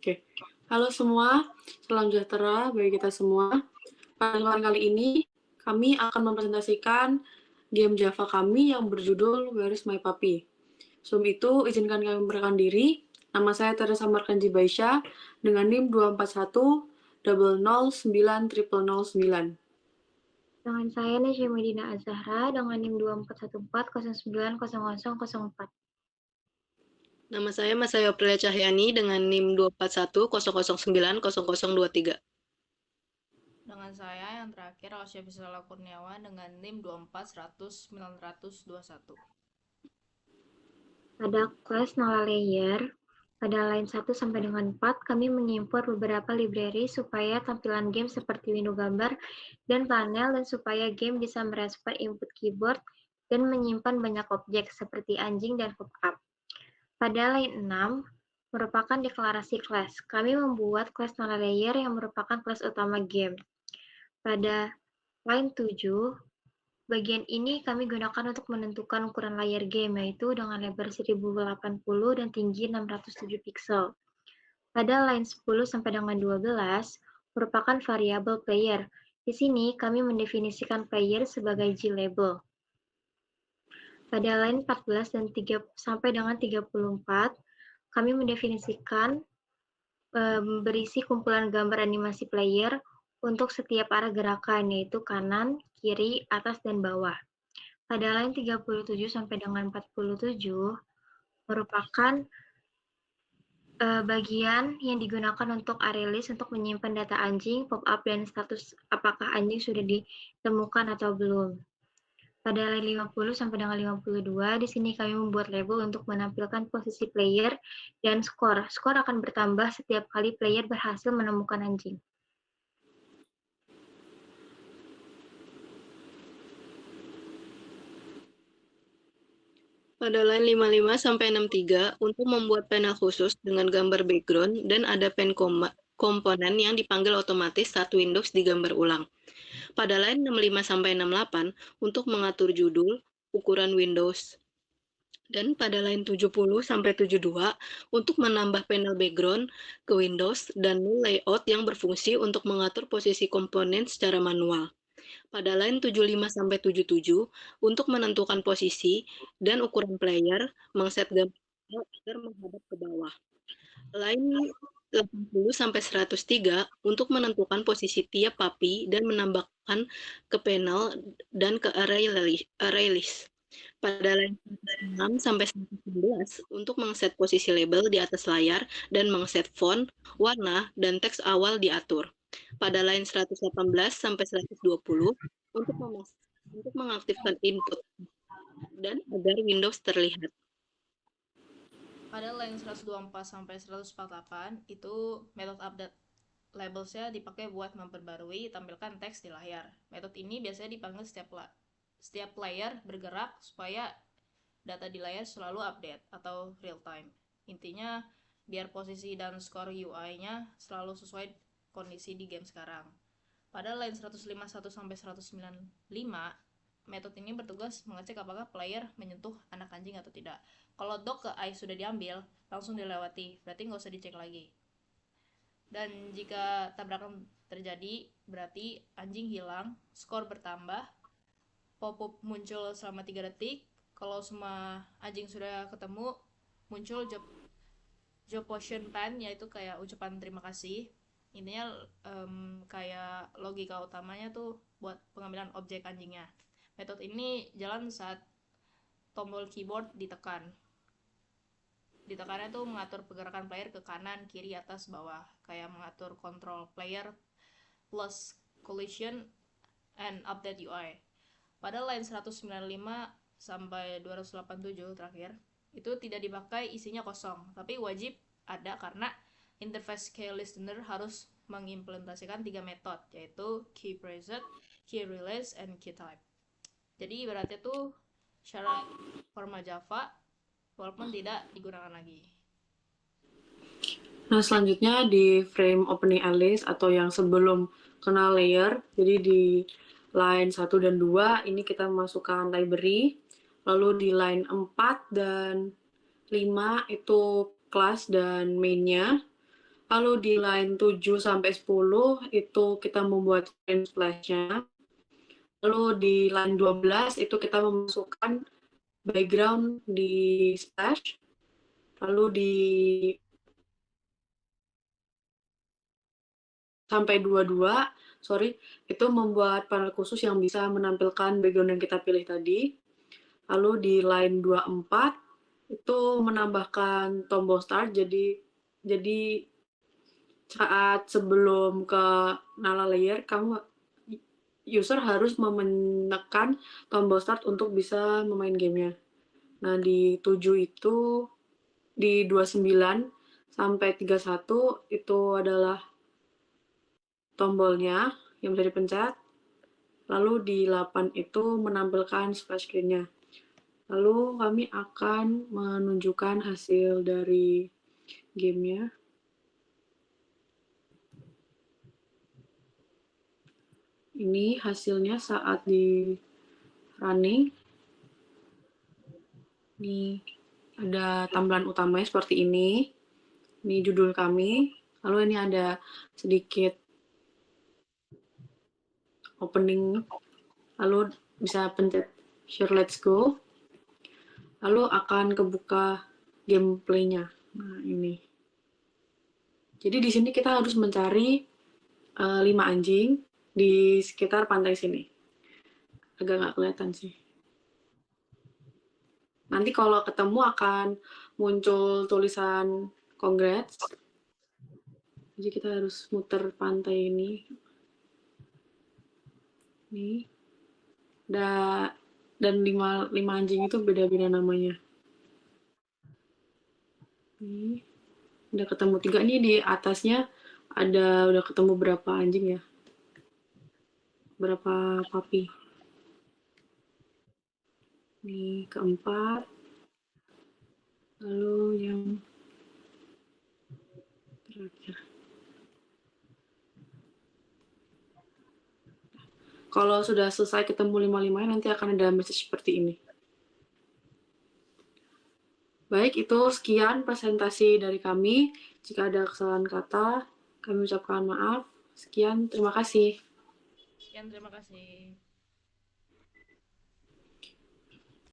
Oke. Halo semua, salam sejahtera bagi kita semua. Pada kesempatan kali ini, kami akan mempresentasikan game Java kami yang berjudul Where is My Puppy. Sebelum itu, izinkan kami memperkenalkan diri. Nama saya Teresa Markanji Baisya dengan NIM 241 009 0009. Dengan saya Nesya Medina Azahra dengan NIM 2414090004. Nama saya Masaya Aprilia Cahyani dengan NIM 24100900023. Dengan saya yang terakhir Alsya Bisala Kurniawan dengan NIM 24100900021. Pada kelas Nala Layer, pada line 1 sampai dengan 4, kami mengimport beberapa library supaya tampilan game seperti window gambar dan panel dan supaya game bisa merespon input keyboard dan menyimpan banyak objek seperti anjing dan pop-up. Pada line 6, merupakan deklarasi kelas. Kami membuat kelas Nala Layer yang merupakan kelas utama game. Pada line 7, bagian ini kami gunakan untuk menentukan ukuran layar game, yaitu dengan lebar 1080 dan tinggi 607 pixel. Pada line 10 sampai dengan 12, merupakan variabel player. Di sini kami mendefinisikan player sebagai G-label. Pada line 14 dan 3 sampai dengan 34, kami mendefinisikan berisi kumpulan gambar animasi player untuk setiap arah gerakan, yaitu kanan, kiri, atas, dan bawah. Pada line 37 sampai dengan 47 merupakan bagian yang digunakan untuk array list untuk menyimpan data anjing, pop-up, dan status apakah anjing sudah ditemukan atau belum. Pada line 50 sampai dengan 52, di sini kami membuat label untuk menampilkan posisi player dan skor. Skor akan bertambah setiap kali player berhasil menemukan anjing. Pada line 55 sampai 63, untuk membuat panel khusus dengan gambar background dan ada pen komponen yang dipanggil otomatis saat Windows digambar ulang. Pada line 65 sampai 68, untuk mengatur judul, ukuran Windows. Dan pada line 70 sampai 72, untuk menambah panel background ke Windows dan null layout yang berfungsi untuk mengatur posisi komponen secara manual. Pada line 75 sampai 77, untuk menentukan posisi dan ukuran player, mengset gambar agar menghadap ke bawah. Line 80 sampai 103 untuk menentukan posisi tiap puppy dan menambahkan ke panel dan ke array list. Pada line 6 sampai 111 untuk mengset posisi label di atas layar dan mengset font, warna, dan teks awal diatur. Pada line 118 sampai 120 untuk mengaktifkan input dan agar Windows terlihat. Pada line 124 sampai 148 itu metode update labelsnya dipakai buat memperbarui tampilkan teks di layar. Metode ini biasanya dipanggil setiap player bergerak supaya data di layar selalu update atau real time. Intinya biar posisi dan skor UI-nya selalu sesuai kondisi di game sekarang. Pada line 151 sampai 195, metode ini bertugas mengecek apakah player menyentuh anak anjing atau tidak. Kalau dock ke eye sudah diambil, langsung dilewati, berarti nggak usah dicek lagi. Dan jika tabrakan terjadi, berarti anjing hilang, skor bertambah, pop-up muncul selama 3 detik. Kalau semua anjing sudah ketemu, muncul job potion pen, yaitu kayak ucapan terima kasih. Intinya kayak logika utamanya tuh buat pengambilan objek anjingnya. Metode ini jalan saat tombol keyboard ditekan. Ditekannya tuh mengatur pergerakan player ke kanan, kiri, atas, bawah. Kayak mengatur control player plus collision and update UI. Pada line 195 sampai 287 terakhir, itu tidak dipakai, isinya kosong. Tapi wajib ada karena interface key listener harus mengimplementasikan 3 metode, yaitu key preset, key release, and key type. Jadi berarti tuh syarat format Java walaupun tidak digunakan lagi. Nah, selanjutnya di frame opening list atau yang sebelum kenal layer, jadi di line 1 dan 2 ini kita masukkan library, lalu di line 4 dan 5 itu kelas dan mainnya, Lalu di line 7 sampai 10 itu kita membuat frame splash-nya. Lalu di line 12 itu kita memasukkan background di splash. Lalu di sampai 22, itu membuat panel khusus yang bisa menampilkan background yang kita pilih tadi. Lalu di line 24 itu menambahkan tombol start, jadi saat sebelum ke Nala Layer, user harus menekan tombol start untuk bisa memain gamenya. Nah, di 7 itu, di 29 sampai 31 itu adalah tombolnya yang bisa dipencet. Lalu di 8 itu menampilkan splash screen-nya. Lalu kami akan menunjukkan hasil dari gamenya. Ini hasilnya saat di running. Ini ada tampilan utamanya seperti ini. Ini judul kami. Lalu ini ada sedikit opening. Lalu bisa pencet share let's go. Lalu akan kebuka gameplay-nya. Nah, ini. Jadi di sini kita harus mencari 5 anjing di sekitar pantai sini. Agak nggak kelihatan sih. Nanti kalau ketemu akan muncul tulisan congrats. Jadi kita harus muter pantai ini. Nih. Dan 5 anjing itu beda-beda namanya. Nih. Udah ketemu 3 nih, di atasnya udah ketemu berapa anjing ya? Berapa puppy? Ini keempat. Lalu yang terakhir. Kalau sudah selesai ketemu 5-5, nanti akan ada message seperti ini. Baik, itu sekian presentasi dari kami. Jika ada kesalahan kata, kami ucapkan maaf. Sekian, terima kasih. Sekian, terima kasih.